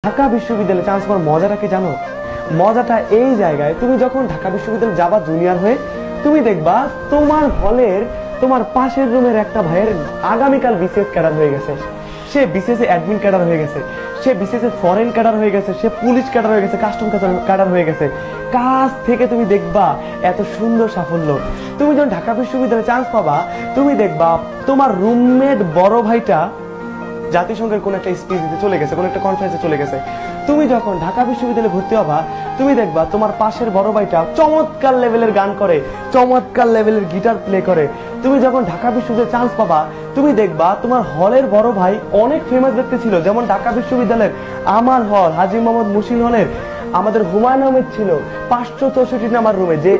ঢাকা বিশ্ববিদ্যালয়ে চান্স পাওয়ার মজাটা কি জানো? মজাটা এই জায়গায়, তুমি যখন ঢাকা বিশ্ববিদ্যালয়ে যাবা জুনিয়র হয়ে, তুমি দেখবা তোমার হলের তোমার পাশের রুমের একটা ভাইয়ের আগামীকাল বিসিএস ক্যাডার হয়ে গেছে, সে বিসিএস এ অ্যাডমিন ক্যাডার হয়ে গেছে, সে বিসিএস এ ফরেন ক্যাডার হয়ে গেছে, সে পুলিশ ক্যাডার হয়ে গেছে, কাস্টম ক্যাডার হয়ে গেছে। কাজ থেকে তুমি দেখবা এত সুন্দর সাফল্য। তুমি যখন ঢাকা বিশ্ববিদ্যালয়ে চান্স পাবা, তুমি দেখবা তোমার রুমমেট বড় ভাইটা জাতিসংঘের কোন একটা স্পিচ দিতে চলে গেছে, কোন একটা কনফারেন্সে চলে গেছে। তুমি যখন ঢাকা বিশ্ববিদ্যালয়ে ভর্তি হবা, তুমি দেখবা তোমার পাশের বড় ভাইটা চমৎকার লেভেলের গান করে, চমৎকার লেভেলের গিটার প্লে করে। তুমি যখন ঢাকা বিশ্ববিদ্যালয়ে চান্স পাবা, তুমি দেখবা তোমার হলের বড় ভাই অনেক ফেমাস ব্যক্তি ছিল, যেমন ঢাকা বিশ্ববিদ্যালয়ের আমার হল হাজী মোহাম্মদ মুশির হলের আমাদের হুমায়ুন আহমেদ ছিল 564 নাম্বার রুমে, যে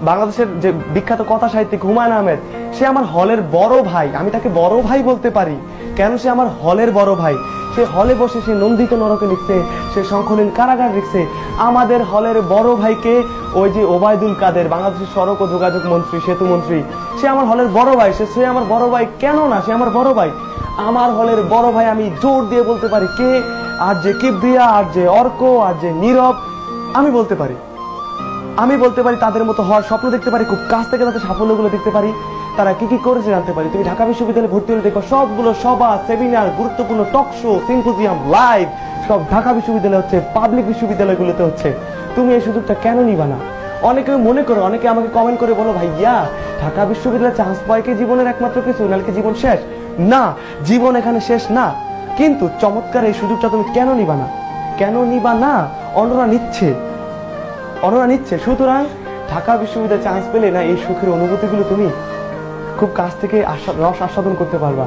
বাংলাদেশের যে বিখ্যাত কথা সাহিত্যিক হুমায়ুন আহমেদ, সে আমার হলের বড় ভাই। আমি তাকে বড় ভাই বলতে পারি কেন? সে আমার হলের বড় ভাই। সে হলে বসে সে নন্দিত নরকে লিখছে, সে শঙ্খনীল কারাগার লিখছে। আমাদের হলের বড় ভাইকে ওই যে ওবায়দুল কাদের, বাংলাদেশের সড়ক ও যোগাযোগ মন্ত্রী, সেতু মন্ত্রী, সে আমার হলের বড় ভাই। সে আমার বড় ভাই কেন না? সে আমার বড় ভাই। আমার হলের বড় ভাই আমি জোর দিয়ে বলতে পারি কে, আর যে কিবরিয়া, আর যে অর্ক, আর যে নীরব, আমি বলতে পারি তাদের মতো হওয়ার স্বপ্ন দেখতে পারি, খুব কাছ থেকে তাদের সাফল্যগুলো দেখতে পারি, তারা কি কি করেছে জানতে পারি। তুমি ঢাকা বিশ্ববিদ্যালয়ে ভর্তি হলে দেখো সবগুলো সভা, সেমিনার, গুরুত্বপূর্ণ টক শো, সিম্পোজিয়াম, লাইভ সব ঢাকা বিশ্ববিদ্যালয়ে হচ্ছে, পাবলিক বিশ্ববিদ্যালয়গুলোতে হচ্ছে। তুমি এই সুযোগটা কেন নিবা না? অনেকে মনে করো, অনেকে আমাকে কমেন্ট করে বলো, ভাইয়া ঢাকা বিশ্ববিদ্যালয়ে চান্স পায় কি জীবনের একমাত্র কিছু, নাকি জীবন শেষ? না, জীবন এখানে শেষ না, কিন্তু চমৎকার এই সুযোগটা তুমি কেন নিবা না? কেন নিবা না? অন্যরা নিচ্ছে। সুতরাং ঢাকা বিশ্ববিদ্যালয়ে চান্স পেলে না এই সুখের অনুভূতিগুলো তুমি খুব কাছ থেকে রস আস্বাদন করতে পারবা।